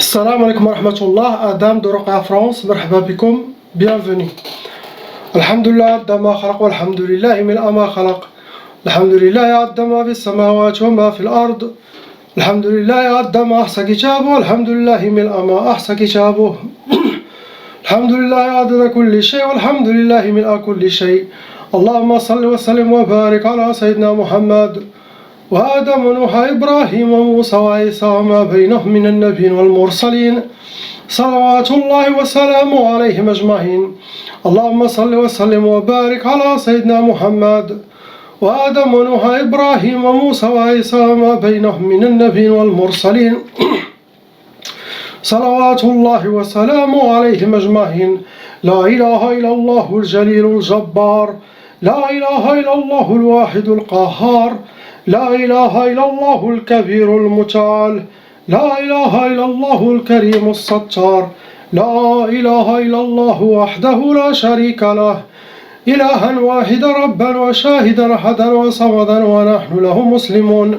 Salam alaikum wa rahmatullah, Adam de Roqa France, marhaba bikum, bienvenue. Alhamdulillah, Addama khalaq wa alhamdulillah, min ama khalaq. Alhamdulillah, Addama bis samawat wa ma fil ard. Alhamdulillah, Addama ahsa kitabu, alhamdulillah, min ama ahsa kitabu. Alhamdulillah, adada kulli shay, alhamdulillah, min kulli shay. Allahumma salli wa sallim wa barik ala Sayyidina Muhammad. وآدم ونوح إبراهيم وموسى وعيسى وما بينهم من النبيين والمرسلين صلوات الله وسلامه عليهم أجمعين. اللهم صل وسلم وبارك على سيدنا محمد وآدم ونوح إبراهيم وموسى وعيسى وما بينهم من النبيين والمرسلين صلوات الله وسلامه عليهم أجمعين. لا إله إلا الله الجليل الجبار، لا إله إلا الله الواحد القهار، لا إله إلا الله الكبير المتعال، لا إله إلا الله الكريم الستار، لا إله إلا الله وحده لا شريك له، إلها واحدا ربا وشاهدا أحدا وصمدا ونحن له مسلمون.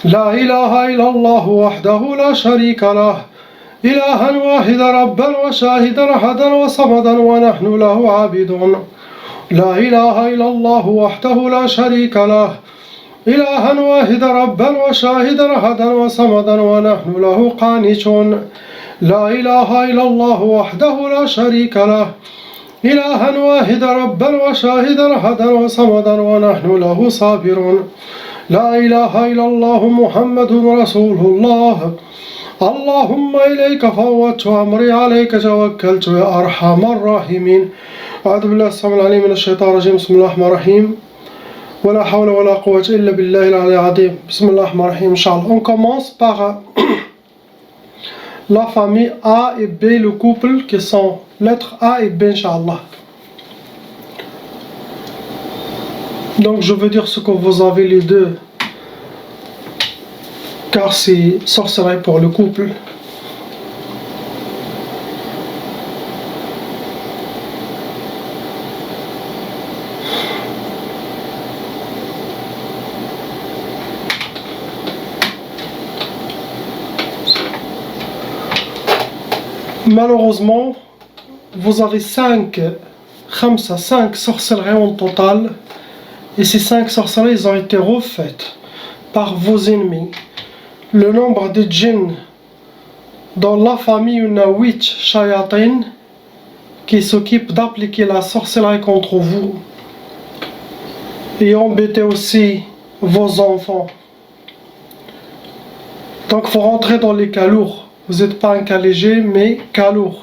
لا إله إلا الله وحده لا شريك له، إلها واحدا ربا وشاهدا أحدا وصمدا ونحن له عابدون. لا إله إلا الله وحده لا شريك له، إلها واحدا ربا وشاهدا أحدا وصمدا ونحن له قانتون. لا إله إلا الله وحده لا شريك له، إلها واحدا ربا وشاهدا أحدا وصمدا ونحن له صابرون. لا إله إلا الله محمد رسول الله. اللهم إليك فوضت أمري عليك توكلت يا أرحم الراحمين. أعوذ بالله السميع العليم من الشيطان الرجيم. بسم الله الرحمن الرحيم. ولا حول ولا قوة إلا بالله العلي العظيم. بسم الله الرحمن الرحيم. Inch'Allah. On commence par la famille A et B, le couple qui sont lettres A et B, Inch'Allah. Donc je veux dire ce que vous avez les deux, car c'est sorcellerie pour le couple. Malheureusement, vous avez 5 sorcelleries en total, et ces 5 sorcelleries ont été refaites par vos ennemis. Le nombre de djinns dans la famille, il y en a 8 shayatin qui s'occupent d'appliquer la sorcellerie contre vous et embêter aussi vos enfants. Donc il faut rentrer dans les cas lourds. Vous n'êtes pas un cas léger, mais cas lourd.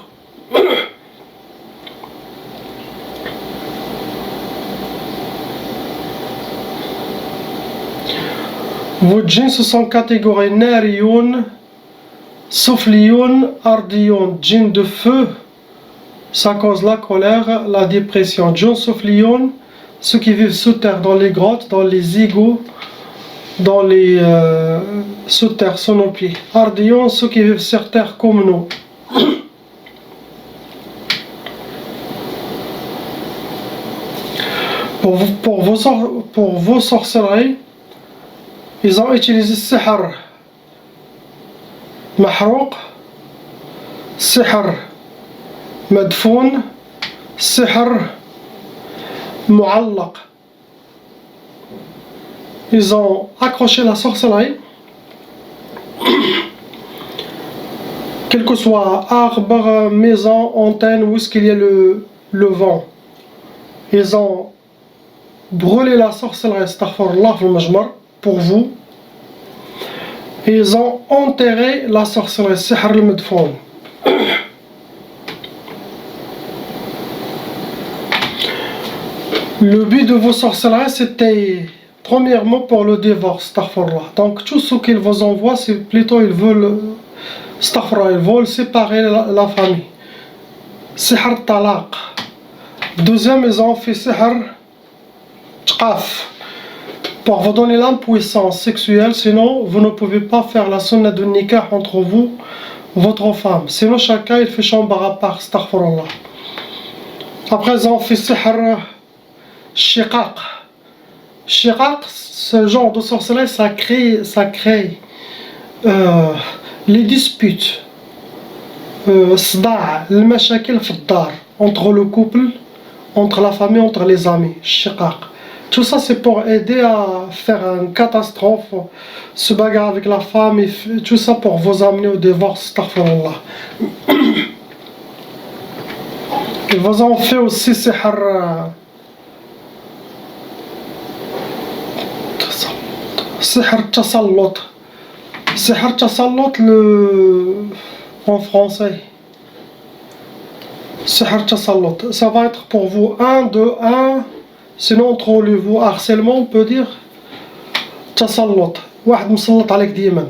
Vos djinns se sont catégorisés Nariyoun, Soufliyoun, Ardiyoun. Djinns de feu, ça cause la colère, la dépression. Djinns Soufliyoun, ceux qui vivent sous terre, dans les grottes, dans les égouts, dans les sous terre, sous nos pieds. Ardiyoun, ceux qui vivent sur terre comme nous. Pour vos sorcelleries, ils ont utilisé sihr mahrouq, sihr madfoun, sihr mu'allaq. Ils ont accroché la sorcellerie, quel que soit arbre, maison, antenne, où est-ce qu'il y a le vent. Ils ont brûlé la sorcellerie, astaghfirullah fil majmar, pour vous. Et ils ont enterré la sorcellerie, sihr al-madfoun. Le but de vos sorcelleries, c'était premièrement pour le divorce, astaghfirullah. Donc tout ce qu'ils vous envoient, c'est plutôt ils veulent, astaghfirullah, ils veulent séparer la famille. Sihr talaq. Deuxième, ils ont fait sihr tqaf, pour vous donner l'impuissance sexuelle, sinon vous ne pouvez pas faire la sunna de nikah entre vous, votre femme. Sinon chacun il fait chambre à part, astaghfirullah. Après ils ont fait sihr shiqaq. Shiqaq, ce genre de sorcellerie, ça crée les disputes الصداع المشاكل في الدار entre le couple, entre la famille, entre les amis, الشقاق. Tout ça c'est pour aider à faire une catastrophe, se bagarrer avec la femme, et tout ça pour vous amener au divorce, astaghfirullah. Ils vous ont fait aussi sihr tasallut. Sihr tasallut en français. Sihr tasallut. Ça va être pour vous 1, 2, 1. Sinon entre vous harcèlement on peut dire tasallut. واحد مسلط عليك ديما.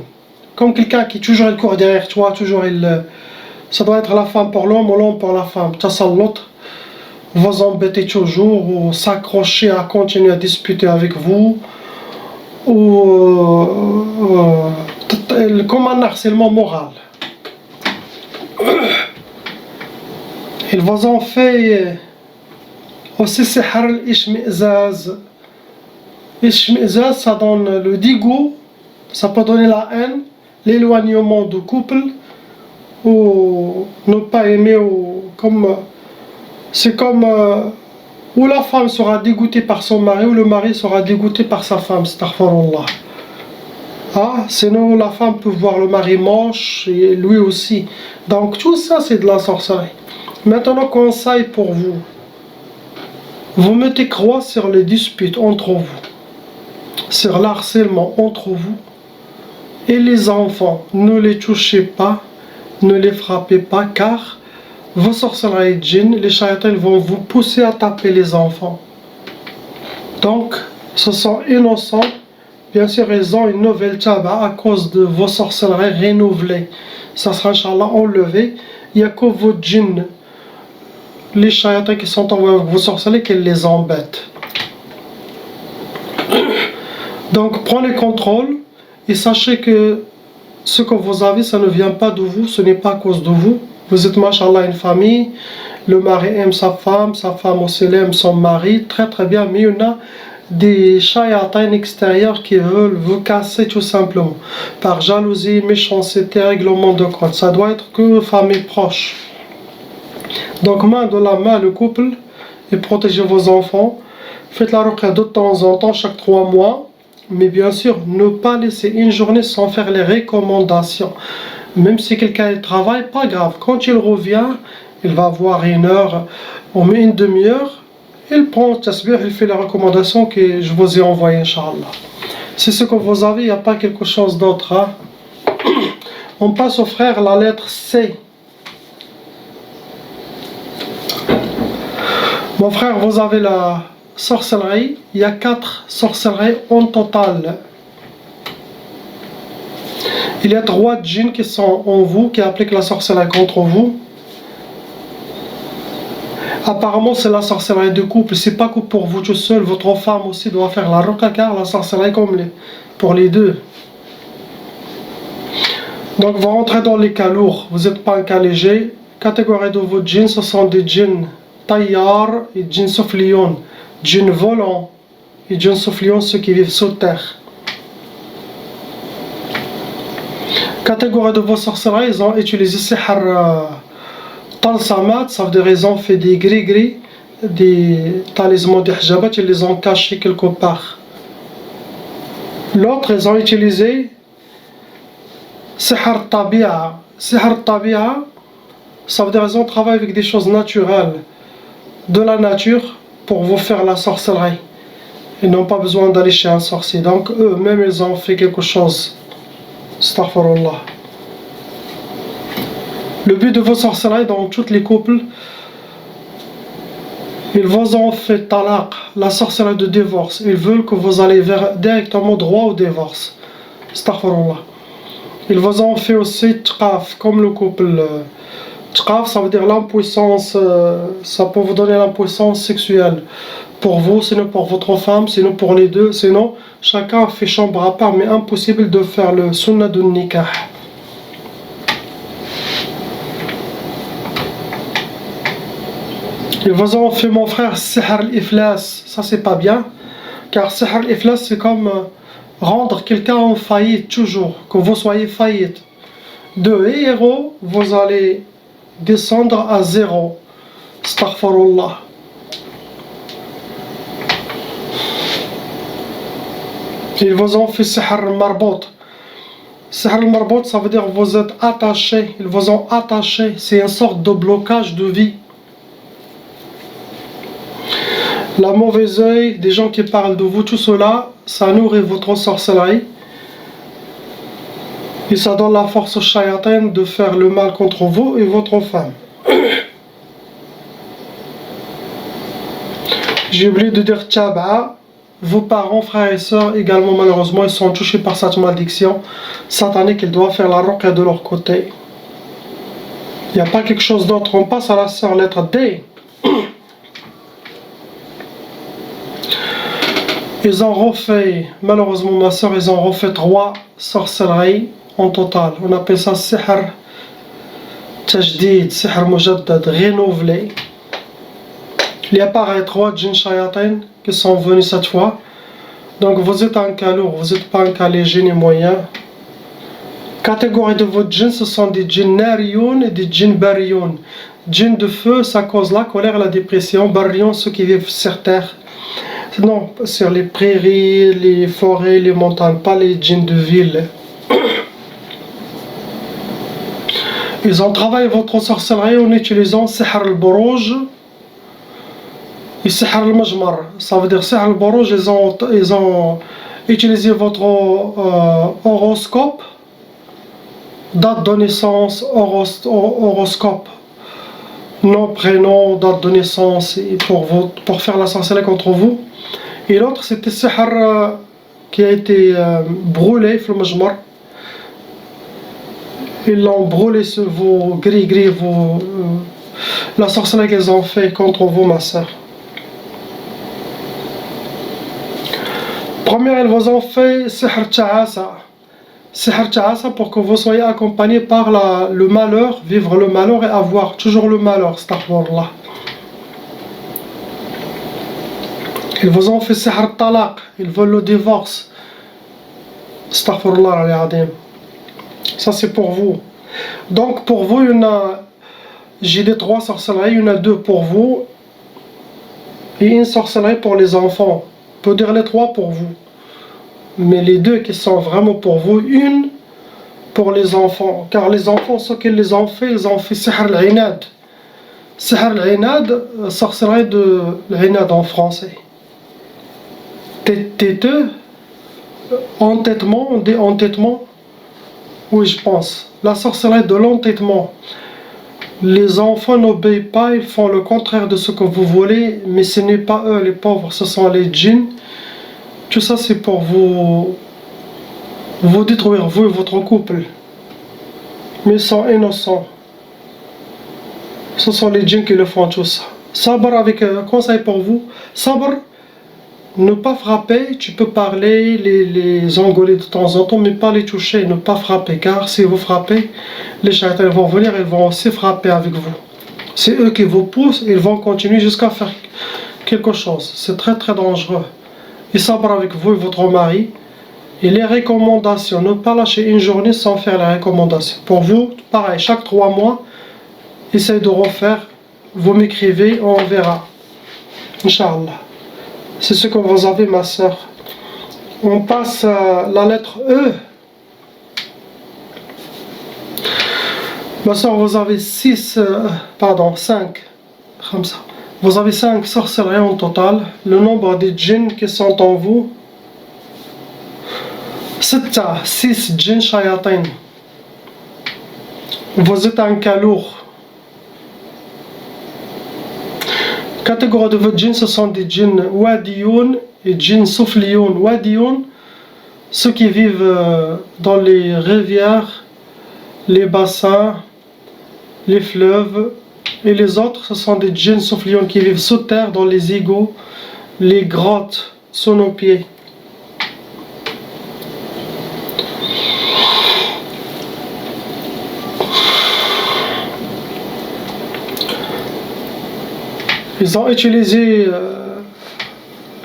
Comme quelqu'un qui toujours il court derrière toi, toujours il... Ça doit être la femme pour l'homme ou l'homme pour la femme. Tasallut. Vous embêter toujours ou s'accrocher à continuer à disputer avec vous. Ou comme un harcèlement moral. Ils vous ont fait aussi sihr al-ishmi'zaz. Ishmi'zaz, ça donne le dégoût, ça peut donner la haine, l'éloignement du couple, ou ne pas aimer, ou comme c'est comme où la femme sera dégoûtée par son mari, ou le mari sera dégoûté par sa femme, astaghfirullah. Ah, sinon la femme peut voir le mari moche, et lui aussi. Donc tout ça c'est de la sorcellerie. Maintenant, conseil pour vous. Vous mettez croix sur les disputes entre vous, sur l'harcèlement entre vous, et les enfants, ne les touchez pas, ne les frappez pas, car vos sorcelleries djinns, les shayatans vont vous pousser à taper les enfants. Donc, ce sont innocents. Bien sûr, ils ont une nouvelle taba à cause de vos sorcelleries renouvelées. Ça sera, Inch'Allah, enlevé. Il n'y a que vos djinns, les shayatans qui sont envoyés avec vos sorcelleries, qui les embêtent. Donc, prenez contrôle et sachez que ce que vous avez, ça ne vient pas de vous, ce n'est pas à cause de vous. Vous êtes, machallah, une famille, le mari aime sa femme aussi aime son mari, très très bien, mais il y en a des shayatans extérieurs qui veulent vous casser tout simplement, par jalousie, méchanceté, règlement de compte. Ça doit être que famille proche. Donc, main de la main, le couple, et protégez vos enfants. Faites la ruqya de temps en temps, chaque 3 mois. Mais bien sûr, ne pas laisser une journée sans faire les recommandations. Même si quelqu'un travaille, pas grave. Quand il revient, il va avoir 1 heure ou une demi-heure. Il prend le tasbih, il fait les recommandations que je vous ai envoyées, Inch'Allah. C'est ce que vous avez, il n'y a pas quelque chose d'autre. Hein? On passe au frère la lettre C. Mon frère, vous avez la sorcellerie. Il y a 4 sorcelleries en total. Il y a 3 djinns qui sont en vous, qui appliquent la sorcellerie contre vous. Apparemment, c'est la sorcellerie de couple. C'est pas que pour vous tout seul, votre femme aussi doit faire la ruqya, car la sorcellerie comme pour les deux. Donc, vous rentrez dans les cas lourds. Vous n'êtes pas un cas léger. Catégorie de vos djinns, ce sont des djinns tayyar et djinns soufflion. Djinns volants et djinns soufflion, ceux qui vivent sous terre. Catégorie de vos sorcelleries, ils ont utilisé sihr talsamat, ça veut dire ils ont fait des gris-gris, des talismans des hijabat, ils les ont cachés quelque part. L'autre, ils ont utilisé sihr tabi'a. Sihr tabi'a, ça veut dire ils ont travaillé avec des choses naturelles, de la nature, pour vous faire la sorcellerie. Ils n'ont pas besoin d'aller chez un sorcier. Donc eux-mêmes, ils ont fait quelque chose. Astaghfirullah. Le but de vos sorcelleries dans tous les couples, ils vous ont fait talaq, la sorcellerie de divorce. Ils veulent que vous allez directement droit au divorce. Astaghfirullah. Ils vous ont fait aussi tqaf, comme le couple. Tqaf, ça veut dire l'impuissance, ça peut vous donner l'impuissance sexuelle. Pour vous, sinon pour votre femme, sinon pour les deux, sinon chacun fait chambre à part, mais impossible de faire le sunnah du nikah. Ils vous ont fait, mon frère, sihr al-iflas. Ça c'est pas bien, car sihr al-iflas c'est comme rendre quelqu'un en faillite toujours, que vous soyez faillite. De héros, vous allez descendre à zéro. Astaghfirullah. Ils vous ont fait sihr al-marbout. Sihr al-marbout, ça veut dire vous êtes attachés. Ils vous ont attachés. C'est une sorte de blocage de vie. La mauvaise œil des gens qui parlent de vous, tout cela, ça nourrit votre sorcellerie. Et ça donne la force au shayatin de faire le mal contre vous et votre femme. J'ai oublié de dire Tchaba'a. Vos parents, frères et sœurs, également malheureusement, ils sont touchés par cette malédiction satanique. Ils doivent faire la ruqya de leur côté. Il n'y a pas quelque chose d'autre. On passe à la sœur lettre D. Ils ont refait, malheureusement ma sœur, ils ont refait 3 sorcelleries en total. On appelle ça sihr tajdid, sihr mujaddad, renouvelé. Il y a pareil 3 djinns shayatin qui sont venus cette fois. Donc vous êtes un cas lourd, vous n'êtes pas un cas léger ni moyen. Catégorie de votre djinns, ce sont des djinns nariyoun et des djinns bariyoun. Djinns de feu, ça cause la colère et la dépression. Bariyoun, ceux qui vivent sur terre. Non, sur les prairies, les forêts, les montagnes, pas les djinns de ville. Ils ont travaillé votre sorcellerie en utilisant sihr al-burouj et sihr al-majmar. Ça veut dire sihr al-burouj, ils ont utilisé votre horoscope, date de naissance, horoscope, nom, prénom, date de naissance, et pour faire la sorcellerie contre vous. Et l'autre c'était sihr qui a été brûlé, le majmar. Ils l'ont brûlé sur vos gris-gris, la sorcellerie qu'ils ont fait contre vous, ma soeur. Première, ils vous ont fait sihr ta'asa. Sihr ta'asa pour que vous soyez accompagné par le malheur, vivre le malheur et avoir toujours le malheur, astaghfirullah. Ils vous ont fait sihr talaq, ils veulent le divorce. Astaghfirullah al-azim. Ça c'est pour vous. Donc pour vous, j'ai des 3 sorcelleries, il y en a 2 pour vous et une sorcellerie pour les enfants. On peut dire les 3 pour vous. Mais les 2 qui sont vraiment pour vous, une pour les enfants. Car les enfants, ceux qui les ont fait, ils ont fait sihr al-inad. Sihr al-inad, sorcellerie de l'inad en français. Téteux, entêtement, on dit entêtement. Oui, je pense. La sorcellerie de l'entêtement. Les enfants n'obéissent pas, ils font le contraire de ce que vous voulez, mais ce n'est pas eux les pauvres, ce sont les djinns. Tout ça c'est pour vous détruire, vous et votre couple. Mais ils sont innocents. Ce sont les djinns qui le font tout ça. Sabr, avec un conseil pour vous. Sabr, ne pas frapper, tu peux parler, les engueuler de temps en temps, mais pas les toucher, ne pas frapper, car si vous frappez, les shaitans vont venir, ils vont aussi frapper avec vous. C'est eux qui vous poussent, ils vont continuer jusqu'à faire quelque chose. C'est très très dangereux. Ils sabrent avec vous et votre mari. Et les recommandations, ne pas lâcher une journée sans faire les recommandations. Pour vous, pareil, chaque 3 mois, essayez de refaire, vous m'écrivez, on verra. Inch'Allah. C'est ce que vous avez, ma soeur. On passe à la lettre E. Ma soeur, vous avez 5. Vous avez 5 sorcelleries en total. Le nombre de djinns qui sont en vous. 6 djinns shayatin. Vous êtes un cas lourd. Catégorie de votre djinns, ce sont des djinns wadiyoun et djinns soufliyoun. Wadiyoun, ceux qui vivent dans les rivières, les bassins, les fleuves, et les autres, ce sont des djinns soufliyoun qui vivent sous terre, dans les égouts, les grottes, sous nos pieds. Ils ont utilisé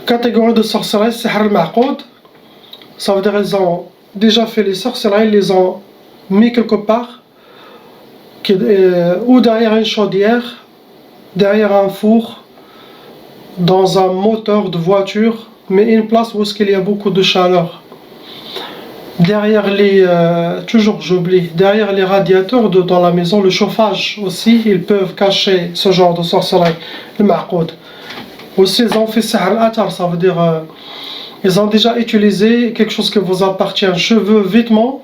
catégorie de sorcellerie, sihr al-ma'qoud. Ça veut dire qu'ils ont déjà fait les sorcelleries, ils les ont mis quelque part. ou derrière une chaudière, derrière un four, dans un moteur de voiture, mais une place où il y a beaucoup de chaleur. Derrière les, toujours j'oublie, derrière les radiateurs dans la maison, le chauffage aussi, ils peuvent cacher ce genre de sorcellerie, le ma'qoud. Aussi, ils ont fait sihr al-athar, ça veut dire, ils ont déjà utilisé quelque chose qui vous appartient, cheveux, vêtements,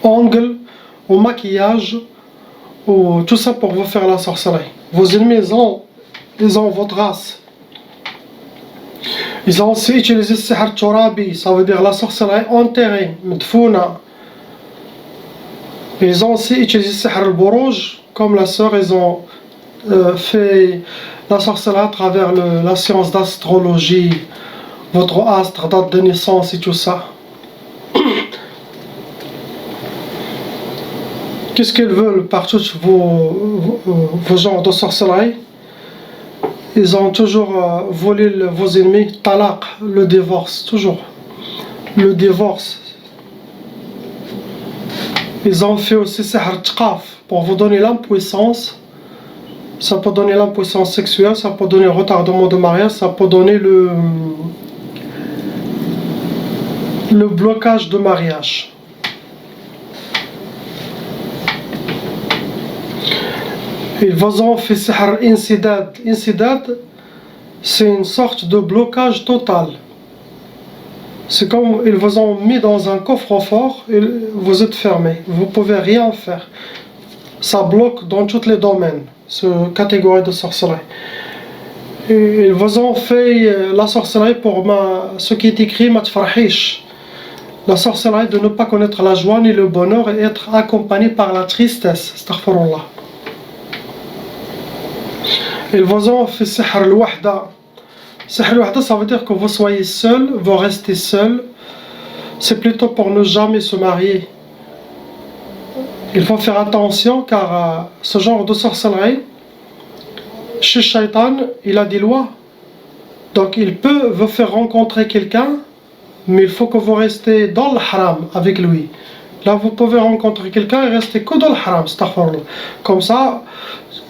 ongles, ou maquillage, ou tout ça pour vous faire la sorcellerie. Vos ennemis, ils ont votre race. Ils ont aussi utilisé le sihr turabi, ça veut dire la sorcellerie enterrée, medfouna. Ils ont aussi utilisé le sihr al-burouj, comme la sœur, ils ont fait la sorcellerie à travers la science d'astrologie, votre astre, date de naissance et tout ça. Qu'est-ce qu'ils veulent par tous vos genres de sorcellerie? Ils ont toujours volé vos ennemis, talaq, le divorce, toujours. Le divorce. Ils ont fait aussi sihr tqaf pour vous donner l'impuissance. Ça peut donner l'impuissance sexuelle, ça peut donner le retardement de mariage, ça peut donner le blocage de mariage. Ils vous ont fait sihr insidad. Insidad, c'est une sorte de blocage total. C'est comme ils vous ont mis dans un coffre-fort et vous êtes fermé. Vous ne pouvez rien faire. Ça bloque dans tous les domaines, cette catégorie de sorcellerie. Et ils vous ont fait la sorcellerie pour ce qui est écrit matfrahish. La sorcellerie de ne pas connaître la joie ni le bonheur et être accompagné par la tristesse. Astaghfirullah. Ils vous ont fait sihr al-wahda. Sihr al-wahda, ça veut dire que vous soyez seul, vous restez seul. C'est plutôt pour ne jamais se marier. Il faut faire attention car ce genre de sorcellerie, chez Shaitan, il a des lois. Donc il peut vous faire rencontrer quelqu'un, mais il faut que vous restez dans le haram avec lui. Là, vous pouvez rencontrer quelqu'un et rester que dans le haram, astaghfirullah. Comme ça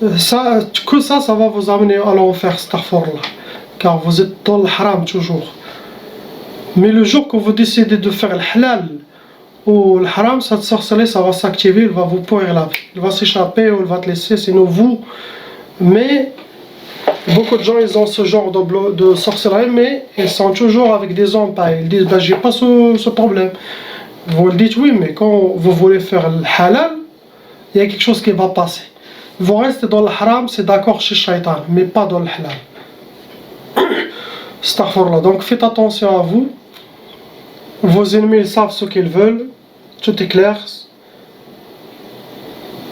va vous amener à l'enfer, astaghfirullah. Car vous êtes dans le haram toujours. Mais le jour que vous décidez de faire le halal ou le haram, cette sorcellerie, ça va s'activer, il va vous pourrir la vie. Il va s'échapper ou il va te laisser, c'est vous. Mais beaucoup de gens, ils ont ce genre de sorcellerie, mais ils sont toujours avec des empailles. Ils disent, j'ai pas ce problème. Vous le dites oui, mais quand vous voulez faire le halal, il y a quelque chose qui va passer. Vous restez dans le haram, c'est d'accord chez Shaitan, mais pas dans le halal. Astaghfirullah. Donc faites attention à vous. Vos ennemis ils savent ce qu'ils veulent. Tout est clair.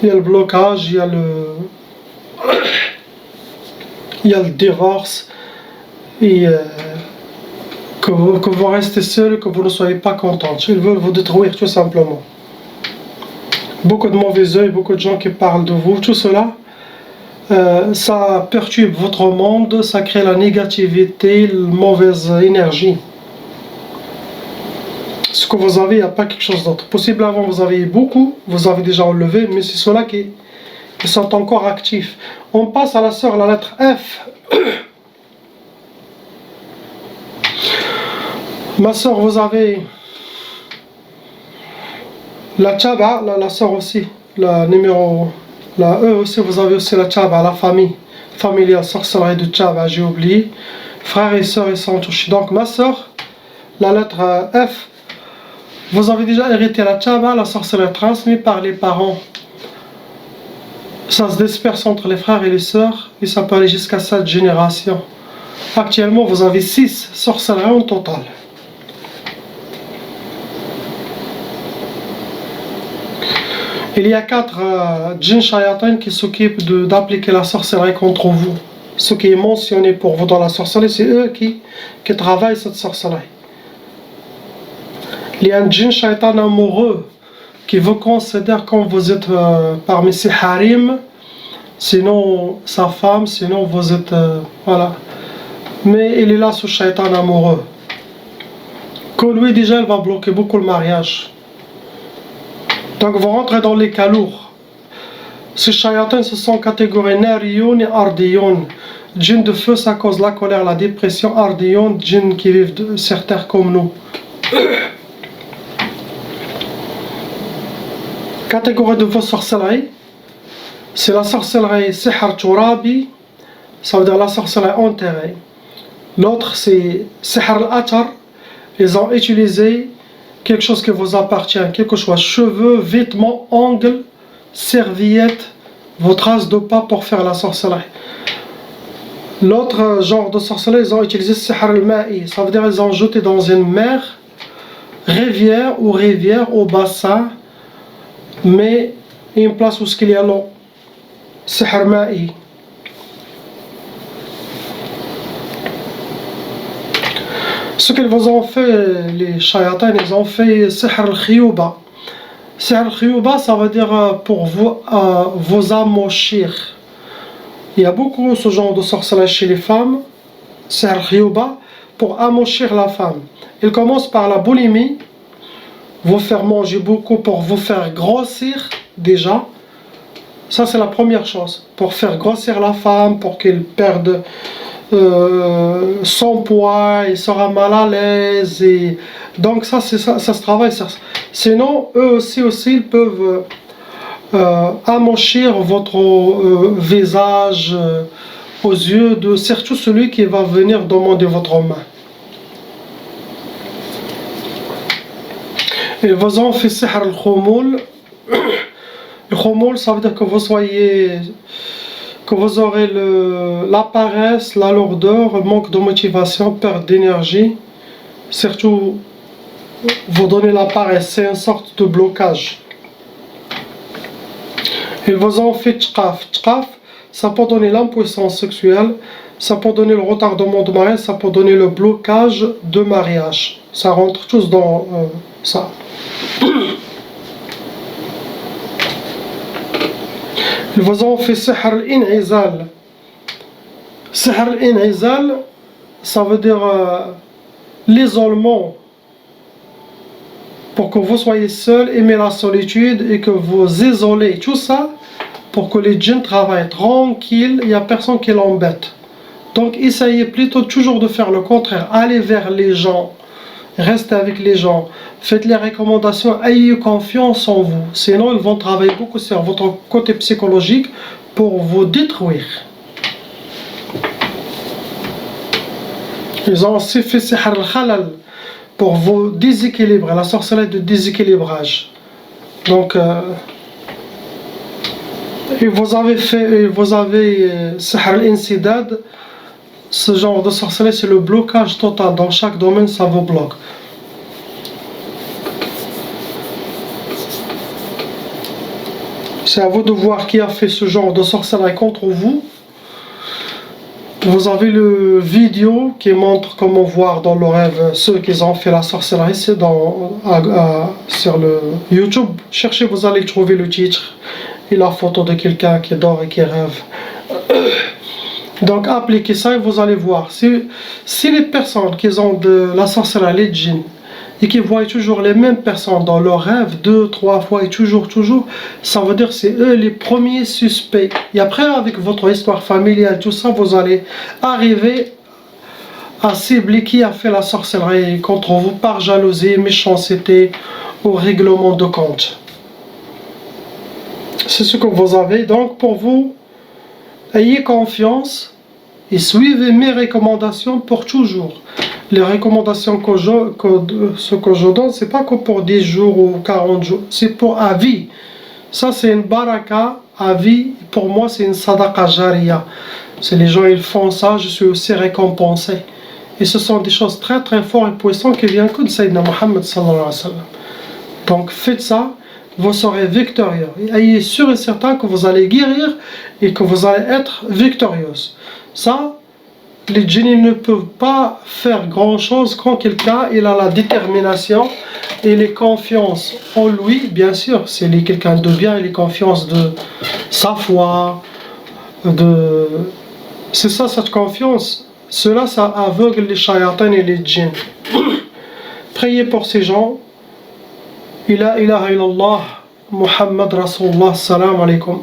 Il y a le blocage, il y a le divorce. Et que vous restez seul, que vous ne soyez pas content. Ils veulent vous détruire tout simplement. Beaucoup de mauvais œil, beaucoup de gens qui parlent de vous, tout cela, ça perturbe votre monde, ça crée la négativité, la mauvaise énergie. Ce que vous avez, il n'y a pas quelque chose d'autre. Possiblement, vous avez beaucoup, vous avez déjà enlevé, mais c'est ceux-là qui sont encore actifs. On passe à la sœur, la lettre F. Ma sœur, vous avez la Tchaba, la sœur aussi, la E aussi, vous avez aussi la Tchaba, la famille familiale, sorcellerie de Tchaba, j'ai oublié. Frères et sœurs, ils sont touchés. Donc ma sœur, la lettre F, vous avez déjà hérité la Tchaba, la sorcellerie transmise par les parents. Ça se disperse entre les frères et les sœurs, et ça peut aller jusqu'à 7 générations. Actuellement, vous avez 6 sorcelleries en total. Il y a 4 djinns shayatin qui s'occupent d'appliquer la sorcellerie contre vous. Ce qui est mentionné pour vous dans la sorcellerie, c'est eux qui travaillent cette sorcellerie. Il y a un djinn shaitan amoureux qui vous considère comme vous êtes parmi ses harim, sinon sa femme, sinon vous êtes... voilà. Mais il est là, ce shaitan amoureux. Que lui déjà, il va bloquer beaucoup le mariage. Donc vous rentrez dans les cas lourds. Ces shayatins, ce sont catégories nariyoun et ardiyoun. Djinn de feu, ça cause la colère, la dépression. Ardiyoun, djinn qui vivent sur terre comme nous. Catégorie de vos sorcelleries, c'est la sorcellerie sihr turabi, ça veut dire la sorcellerie enterrée. L'autre c'est sihr al-atar, ils ont utilisé quelque chose qui vous appartient, quelque chose, cheveux, vêtements, ongles, serviettes, vos traces de pas pour faire la sorcellerie. L'autre genre de sorcellerie, ils ont utilisé sihr al-ma'i, ça veut dire ils ont jeté dans une mer, rivière ou bassin, mais une place où il y a l'eau. Sihr ma'i. Ce qu'ils vous ont fait, les shayatins, ils ont fait sihr al-khiyuba. Sihr al-khiyuba, ça veut dire pour vous amochir. Il y a beaucoup ce genre de sorcellerie chez les femmes, sihr al-khiyuba, pour amochir la femme. Il commence par la boulimie, vous faire manger beaucoup pour vous faire grossir déjà. Ça c'est la première chose, pour faire grossir la femme, pour qu'elle perde son poids, il sera mal à l'aise. Et donc ça se travaille sur ça. Sinon eux aussi ils peuvent amochir votre visage aux yeux de surtout celui qui va venir demander votre main. Ils vous ont fait sihr al-khumul. Le khumul, ça veut dire que vous aurez la paresse, la lourdeur, manque de motivation, perte d'énergie. Surtout, vous donnez la paresse, c'est une sorte de blocage. Ils vous ont fait tchaf. Tchaf, ça peut donner l'impuissance sexuelle, ça peut donner le retardement de mariage, ça peut donner le blocage de mariage. Ça rentre tous dans ça. Ils vous ont fait sihr al-in'izal. Sihr al-in'izal, ça veut dire l'isolement. Pour que vous soyez seul, aimez la solitude et que vous isolez. Tout ça pour que les djinns travaillent tranquille, il n'y a personne qui l'embête. Donc essayez plutôt toujours de faire le contraire. Allez vers les gens. Restez avec les gens. Faites les recommandations. Ayez confiance en vous. Sinon, ils vont travailler beaucoup sur votre côté psychologique pour vous détruire. Ils ont aussi fait sihr al-khalal pour vous déséquilibrer. La sorcellerie de déséquilibrage. Donc, et vous avez sihr al-insidad. Ce genre de sorcellerie, c'est le blocage total. Dans chaque domaine, ça vous bloque. C'est à vous de voir qui a fait ce genre de sorcellerie contre vous. Vous avez le vidéo qui montre comment voir dans le rêve ceux qui ont fait la sorcellerie. C'est sur le YouTube. Cherchez, vous allez trouver le titre et la photo de quelqu'un qui dort et qui rêve. Donc appliquez ça et vous allez voir. Si les personnes qui ont de la sorcellerie, les djinns, et qui voient toujours les mêmes personnes dans leurs rêves 2, 3 fois et toujours, ça veut dire que c'est eux les premiers suspects. Et après, avec votre histoire familiale, tout ça, vous allez arriver à cibler qui a fait la sorcellerie contre vous par jalousie, méchanceté ou règlement de compte. C'est ce que vous avez. Donc pour vous, ayez confiance et suivez mes recommandations pour toujours. Les recommandations que je donne, c'est pas que pour 10 jours ou 40 jours, c'est pour à vie. Ça c'est une baraka à vie. Pour moi c'est une sadaqa jariya. Si les gens ils font ça, je suis aussi récompensé. Et ce sont des choses très très fortes et puissantes qui viennent que de Sayyidina Muhammad sallallahu alayhi wa sallam. Donc faites ça, vous serez victorieux. Et ayez sûr et certain que vous allez guérir et que vous allez être victorieuse. Ça, les djinns ne peuvent pas faire grand chose quand quelqu'un il a la détermination et les confiance en lui, bien sûr, c'est quelqu'un de bien, il a confiance de sa foi, c'est ça cette confiance. Cela, ça aveugle les shayatans et les djinns. Priez pour ces gens. La ilaha illallah, Muhammad Rasulullah, salam alaikum.